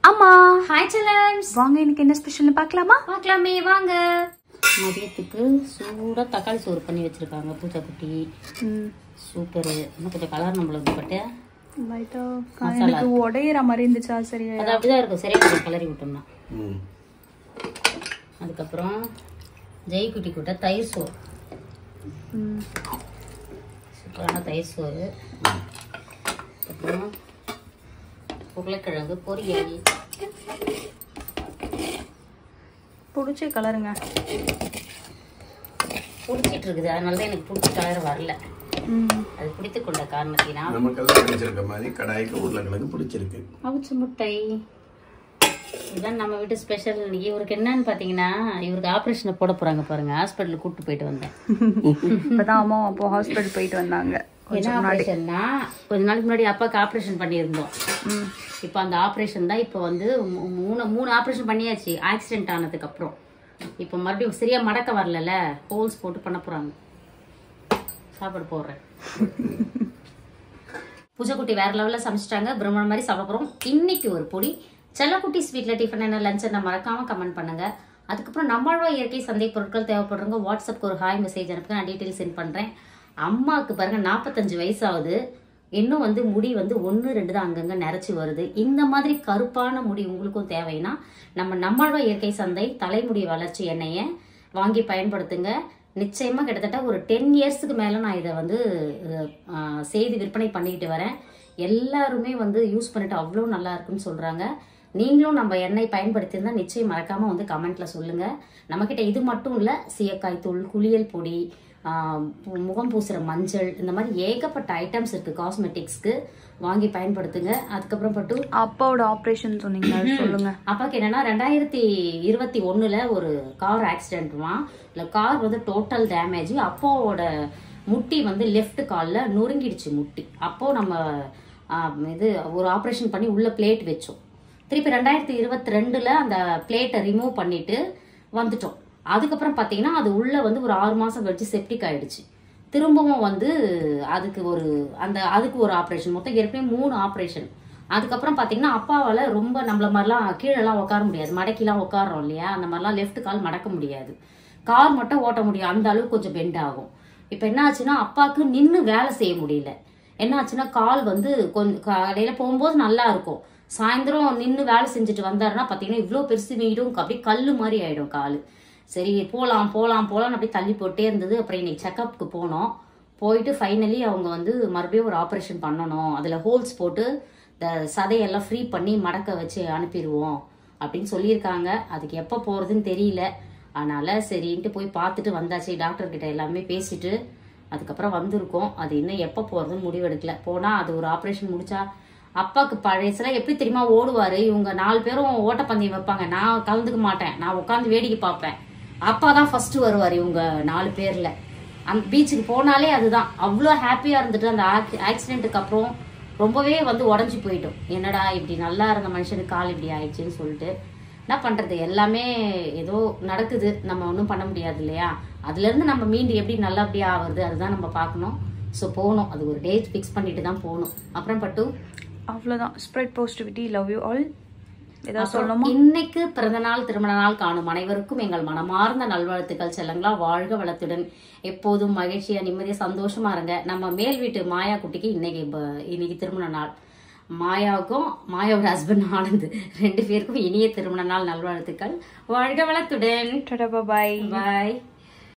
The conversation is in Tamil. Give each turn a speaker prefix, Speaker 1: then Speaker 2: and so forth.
Speaker 1: அம்மா
Speaker 2: ஹாய் செல்லம்ஸ்,
Speaker 1: வாங்க இன்னைக்கு என்ன ஸ்பெஷல்னு பார்க்கலாமா?
Speaker 2: பார்க்கலாமே வாங்க. மதியத்துக்கு சூடா தக்காளி சோறு பண்ணி வச்சிருக்காங்க பூஜா குட்டி. சூப்பர். இன்னும் கொஞ்சம் கலர் நம்மளுக்கு பட்டு
Speaker 1: லைட்டா எனக்கு உடையிற மாதிரி இருந்துச்சா? சரி,
Speaker 2: அது அப்படிதான் இருக்கும். சரியா கொஞ்சம் கலரி விட்டோம்னா. அதுக்கப்புறம் ஜெய் குட்டி கூட்ட தயிர் சோறு, சூப்பரான தயிர் சோறு. அப்புறம் உருளைக்கிழங்கு பொரியல்.
Speaker 1: பிடிச்ச கலருங்க
Speaker 2: பிடிச்சிட்டு இருக்குது, அதனாலதான் எனக்கு பிடிச்ச கலர் வரல. அது பிடித்து கொண்ட காரணத்தினால்
Speaker 3: நமக்கெல்லாம் பிடிச்சிருக்க மாதிரி கடாய்க்கு உருளைக்கிழங்கு பிடிச்சிருக்கு.
Speaker 2: அவிச்ச முட்டை. இதுதான் நம்ம வீட்டு ஸ்பெஷல். இவருக்கு என்னன்னு பாத்தீங்கன்னா, இவருக்கு ஆபரேஷனை போட போறாங்க பாருங்க. ஹாஸ்பிட்டலுக்கு கூப்பிட்டு போயிட்டு வந்தேன்.
Speaker 1: இப்பதான் அம்மா அப்போ ஹாஸ்பிட்டல் போயிட்டு வந்தாங்க.
Speaker 2: என்ன ஆபரேஷன்னா, கொஞ்ச நாளைக்கு முன்னாடி அப்பாவுக்கு ஆபரேஷன் பண்ணியிருந்தோம். இப்போ அந்த ஆபரேஷன் தான் இப்போ வந்து மூணு ஆபரேஷன் பண்ணியாச்சு ஆக்சிடென்ட் ஆனதுக்கு அப்புறம். இப்போ மறுபடியும் சரியா மடக்க வரல, ஹோல்ஸ் போட்டு பண்ண போறாங்க. சாப்பாடு போடுறேன். பூஜைக்குட்டி வேற லெவலில் சமைச்சிட்டாங்க. பிரம்மணம் மாதிரி சாப்பிட போறோம். இன்னைக்கு ஒரு பொடி செல்லக்குட்டி ஸ்வீட்ல டிஃபன் என்ன லஞ்ச் என்ன மறக்காம கமெண்ட் பண்ணுங்க. அதுக்கப்புறம் நம்மளோட இயற்கை சந்தை பொருட்கள் தேவைப்படுறவங்க வாட்ஸ்அப்க்கு ஒரு ஹாய் மெசேஜ் அனுப்புங்க. நான் டீட்டெயில் சென்ட் பண்றேன். அம்மாவுக்கு பாருங்க 45 வயசு ஆகுது. இன்னும் வந்து முடி வந்து 1-2 தான் அங்கங்க நிறைச்சி வருது. இந்த மாதிரி கருப்பான முடி உங்களுக்கும் தேவைன்னா நம்மளோட இயற்கை சந்தை தலைமுடி வளர்ச்சி எண்ணெயை வாங்கி பயன்படுத்துங்க. நிச்சயமா கிட்டத்தட்ட ஒரு 10 இயர்ஸுக்கு மேல நான் இதை வந்து செய்து விற்பனை பண்ணிக்கிட்டு வரேன். எல்லாருமே வந்து யூஸ் பண்ணிட்டு அவ்வளோ நல்லா இருக்குன்னு சொல்றாங்க. நீங்களும் நம்ம எண்ணெய் பயன்படுத்தியிருந்தா நிச்சயம் மறக்காம வந்து கமெண்ட்ல சொல்லுங்க. நம்ம கிட்ட இது மட்டும் இல்ல, சீயக்காய் தூள், குளியல் பொடி, முகம் பூசுற மஞ்சள், இந்த மாதிரி ஏகப்பட்ட ஐட்டம்ஸ் இருக்கு காஸ்மெட்டிக்ஸ்க்கு. வாங்கி பயன்படுத்துங்க. அதுக்கப்புறம் பட்டு
Speaker 1: அப்பாவோட ஆபரேஷன் சொன்னீங்க, சொல்லுங்க.
Speaker 2: அப்பாக்கு என்னன்னா 2021 ஒரு கார் ஆக்சிடென்ட்மா. இல்ல கார் வந்து டோட்டல் டேமேஜ். அப்பாவோட முட்டி வந்து லெஃப்ட் கால்ல நொறுங்கிடுச்சு முட்டி. அப்போ நம்ம இது ஒரு ஆப்ரேஷன் பண்ணி உள்ள பிளேட் வச்சோம். திருப்பி 2022 அந்த பிளேட்டை ரிமூவ் பண்ணிட்டு வந்துட்டோம். அதுக்கப்புறம் பாத்தீங்கன்னா அது உள்ள வந்து ஒரு 6 மாசம் கழிச்சு செப்டிக் ஆயிடுச்சு. திரும்பவும் வந்து அதுக்கு ஒரு ஆப்ரேஷன். மொத்தம் ஏற்கனவே 3 ஆப்ரேஷன். அதுக்கப்புறம் பாத்தீங்கன்னா அப்பாவால ரொம்ப நம்மள மாதிரிலாம் கீழெல்லாம் உட்கார முடியாது. மடக்கிலாம் உட்காரோம் இல்லையா, அந்த மாதிரிலாம் லெஃப்ட் கால் மடக்க முடியாது. கார் மட்டும் ஓட்ட முடியும், அந்த அளவுக்கு கொஞ்சம் பெண்ட் ஆகும். இப்ப என்ன ஆச்சுன்னா அப்பாவுக்கு நின்று வேலை செய்ய முடியல. என்ன ஆச்சுன்னா கால் வந்து கொஞ்சம் காலையில போகும்போது நல்லா இருக்கும், சாயந்தரம் நின்று வேலை செஞ்சுட்டு வந்தாருன்னா பாத்தீங்கன்னா இவ்வளோ பெருசு வீடும் அப்படியே கல்லு மாதிரி ஆயிடும் காலு. சரி போலாம் அப்படி தள்ளி போட்டே இருந்தது. அப்புறம் இன்னைக்கு செக்அப்க்கு போனோம். போயிட்டு ஃபைனலி அவங்க வந்து மறுபடியும் ஒரு ஆப்ரேஷன் பண்ணணும், அதுல ஹோல்ஸ் போட்டு இந்த சதையெல்லாம் ஃப்ரீ பண்ணி மடக்க வச்சு அனுப்பிடுவோம் அப்படின்னு சொல்லியிருக்காங்க. அதுக்கு எப்போ போறதுன்னு தெரியல. அதனால சரின்ட்டு போய் பார்த்துட்டு வந்தாச்சு. டாக்டர் கிட்ட எல்லாமே பேசிட்டு அதுக்கப்புறம் வந்திருக்கோம். அது இன்னும் எப்போ போறதுன்னு முடிவெடுக்கல. போனா அது ஒரு ஆப்ரேஷன் முடிச்சா அப்பாவுக்கு பழையசுல எப்படி தெரியுமா ஓடுவாரு. இவங்க 4 பேரும் ஓட்டப்பந்தயம் வைப்பாங்க, நான் கலந்துக்க மாட்டேன், நான் உட்காந்து வேடிக்கை பார்ப்பேன். அப்பா தான் ஃபர்ஸ்ட் வருவார் இவங்க 4 பேர்ல. அந்த பீச்சுக்கு போனாலே அதுதான் அவ்வளோ ஹாப்பியா இருந்துட்டு. அந்த ஆக்சிடென்ட்டுக்கு அப்புறம் ரொம்பவே வந்து உடஞ்சி போயிட்டோம். என்னடா இப்படி நல்லா இருந்த மனுஷனுக்கு கால் இப்படி ஆயிடுச்சுன்னு சொல்லிட்டு என்ன பண்றது, எல்லாமே ஏதோ நடக்குது, நம்ம ஒன்றும் பண்ண முடியாது இல்லையா. அதுல இருந்து நம்ம மீண்டு எப்படி நல்லபடியா ஆகுறது அதுதான் நம்ம பார்க்கணும். ஸோ போகணும், அது ஒரு டேட் ஃபிக்ஸ் பண்ணிட்டு தான் போகணும். அப்புறம் பட்டு
Speaker 1: அவ்வளோதான். Spread positivity, love you all. ஏதாவது சொல்லணுமா?
Speaker 2: இன்னைக்கு பிறந்த நாள் திருமண நாள் காணும் அனைவருக்கும் எங்கள் மனமார்ந்த நல்வாழ்த்துக்கள். செல்லங்களா வாழ்க வளத்துடன் எப்போதும் மகிழ்ச்சியா நிம்மதியா சந்தோஷமா இருங்க. நம்ம மேல் வீட்டு மாயா குட்டிக்கு இன்னைக்கு திருமண நாள். மாயாவுக்கும் மாயாவோட ஹஸ்பண்ட் ஆனந்த் 2 பேருக்கும் இனிய திருமண நாள் நல்வாழ்த்துக்கள். வாழ்க வளத்துடன்.
Speaker 1: பாய்
Speaker 2: பாய்.